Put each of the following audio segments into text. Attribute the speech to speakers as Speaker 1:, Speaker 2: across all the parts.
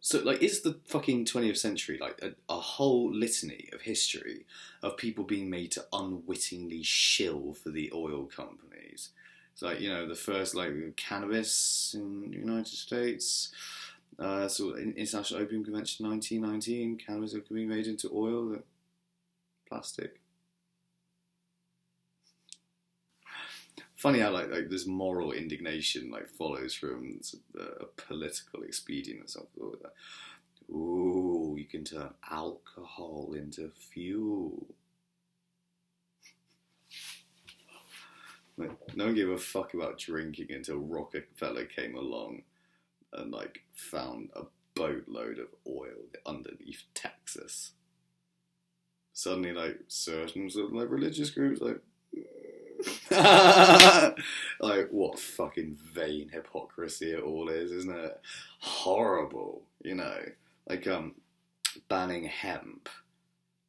Speaker 1: So, like, is the fucking 20th century like a whole litany of history of people being made to unwittingly shill for the oil companies? It's like, the first, like, cannabis in the United States. So, International Opium Convention 1919, cannabis being made into oil, plastic. Funny how like this moral indignation like follows from a political expedient or something like that. Ooh, you can turn alcohol into fuel. Like, no one gave a fuck about drinking until Rockefeller came along and like found a boatload of oil underneath Texas. Suddenly, like certain sort of like religious groups, like like what fucking vain hypocrisy it all is, isn't it? Horrible, like banning hemp,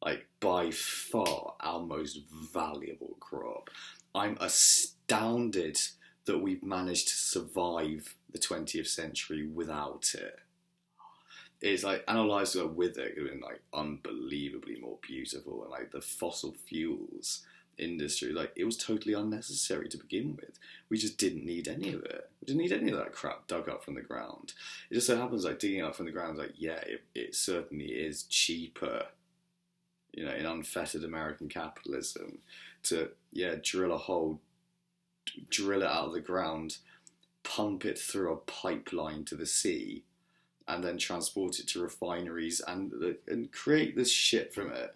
Speaker 1: like by far our most valuable crop. I'm astounded that we've managed to survive the 20th century without it. It's like, and our lives were with it have been like unbelievably more beautiful, and like the fossil fuels industry, like it was totally unnecessary to begin with. We just didn't need any of it. We didn't need any of that crap dug up from the ground. It just so happens like digging up from the ground, like it certainly is cheaper, in unfettered American capitalism, to drill a hole, drill it out of the ground, pump it through a pipeline to the sea, and then transport it to refineries and create this shit from it.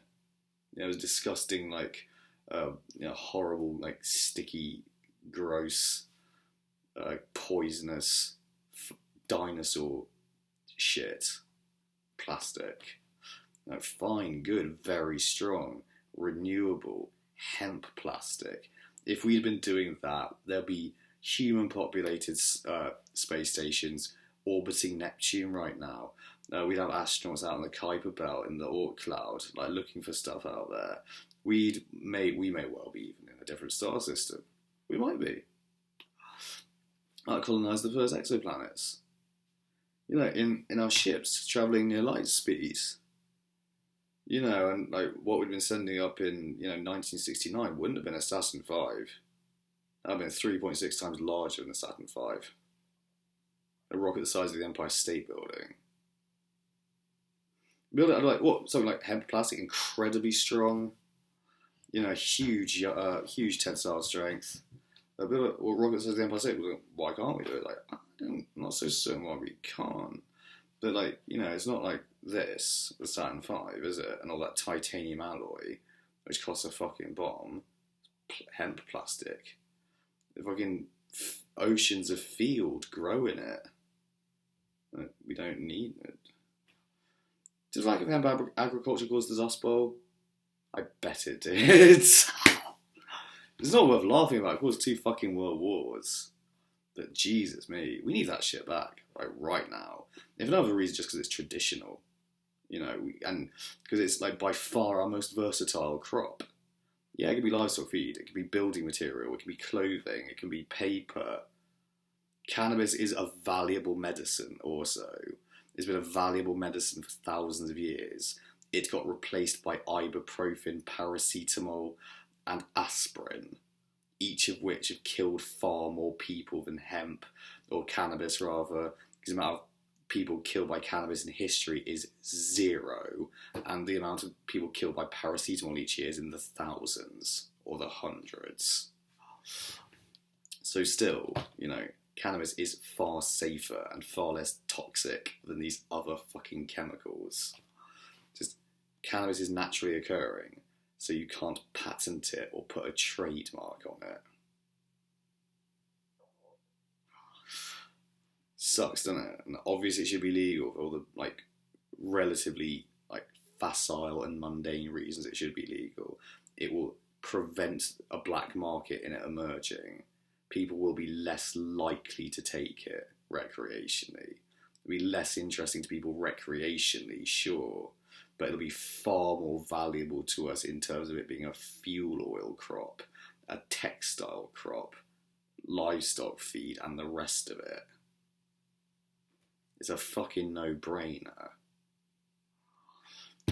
Speaker 1: It was disgusting, like horrible, like sticky, gross, poisonous dinosaur shit, plastic. Like, fine, good, very strong, renewable hemp plastic. If we'd been doing that, there'd be human-populated space stations orbiting Neptune right now. We'd have astronauts out in the Kuiper Belt in the Oort cloud, like looking for stuff out there. We may well be even in a different star system. We might be. Colonize the first exoplanets. In our ships traveling near light speeds. And like what we'd been sending up in 1969 wouldn't have been a Saturn V. That'd have been 3.6 times larger than the Saturn V. A rocket the size of the Empire State Building. Build it out of like what? Something like hemp plastic, incredibly strong. Huge tensile strength. Build it, rocket the size of the Empire State Building. Why can't we do it? Like, I'm not so certain why we can't. But like, it's not like this, the Saturn V, is it? And all that titanium alloy, which costs a fucking bomb. Hemp plastic. The fucking oceans of field grow in it. We don't need it. Just like if hemp agriculture caused the Dust Bowl, I bet it did. It's not worth laughing about. It caused 2 fucking world wars. But Jesus me, we need that shit back right now. If another reason, just because it's traditional, and because it's like by far our most versatile crop. Yeah, it can be livestock feed, it can be building material, it can be clothing, it can be paper. Cannabis is a valuable medicine also. It's been a valuable medicine for thousands of years. It got replaced by ibuprofen, paracetamol, and aspirin, each of which have killed far more people than hemp, or cannabis rather, because the amount of people killed by cannabis in history is 0, and the amount of people killed by paracetamol each year is in the thousands, or the hundreds. So still, cannabis is far safer and far less toxic than these other fucking chemicals. Just, cannabis is naturally occurring, so you can't patent it or put a trademark on it. Sucks, doesn't it? And obviously it should be legal for all the like relatively like facile and mundane reasons it should be legal. It will prevent a black market in it emerging. People will be less likely to take it recreationally. It'll be less interesting to people recreationally, sure, but it'll be far more valuable to us in terms of it being a fuel oil crop, a textile crop, livestock feed, and the rest of it. It's a fucking no-brainer.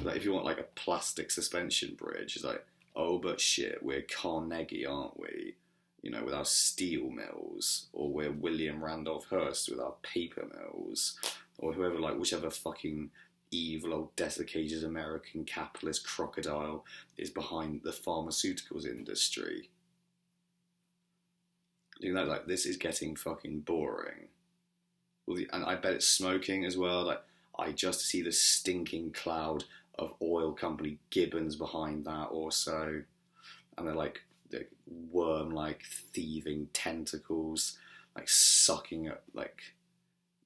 Speaker 1: Like, if you want like a plastic suspension bridge, it's like, oh, but shit, we're Carnegie, aren't we? You know, with our steel mills, or we're William Randolph Hearst with our paper mills, or whoever, like, whichever fucking evil old desiccated American capitalist crocodile is behind the pharmaceuticals industry. You know, like, this is getting fucking boring. And I bet it's smoking as well. Like, I just see the stinking cloud of oil company gibbons behind that also. And they're like worm-like thieving tentacles, like sucking at like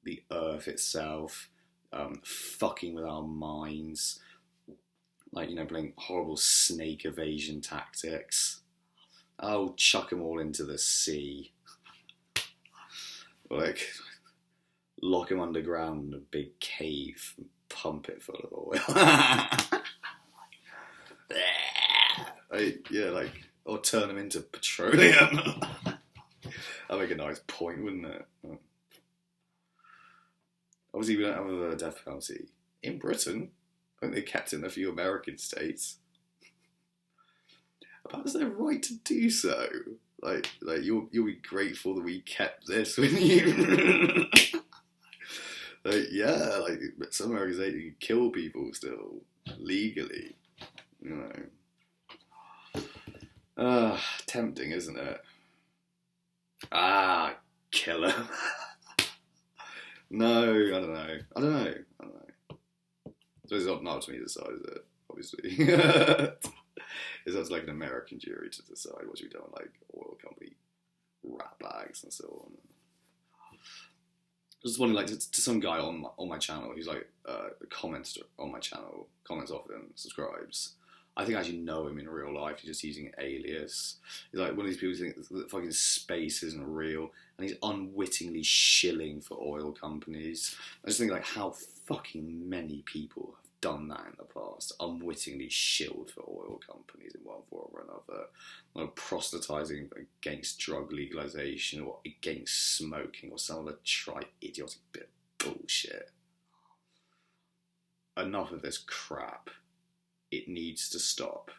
Speaker 1: the earth itself, fucking with our minds, like, you know, playing horrible snake evasion tactics. Oh, chuck them all into the sea. Like, lock them underground in a big cave and pump it full of oil. Or turn them into petroleum. That'd make a nice point, wouldn't it? Obviously, we don't have a death penalty in Britain. I think they kept it in a few American states. Perhaps they're right to do so. Like you'll be grateful that we kept this, wouldn't you? Like some American states you can kill people still legally, you know. Tempting, isn't it? Kill him. No, I don't know. So it's not up to me to decide, is it? Obviously. It's up to like an American jury to decide what you do with like oil company rat bags and so on. Just wondering, like, to some guy on my channel who's like a commenter on my channel, comments often, subscribes. I think I actually know him in real life. He's just using an alias. He's like one of these people who think that fucking space isn't real, and he's unwittingly shilling for oil companies. I just think, like, how fucking many people have done that in the past, unwittingly shilled for oil companies in one form or another, like proselytizing against drug legalization or against smoking or some other trite idiotic bit of bullshit. Enough of this crap. It needs to stop.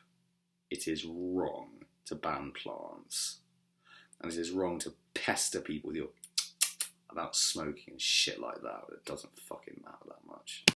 Speaker 1: It is wrong to ban plants. And it is wrong to pester people with about smoking and shit like that. It doesn't fucking matter that much.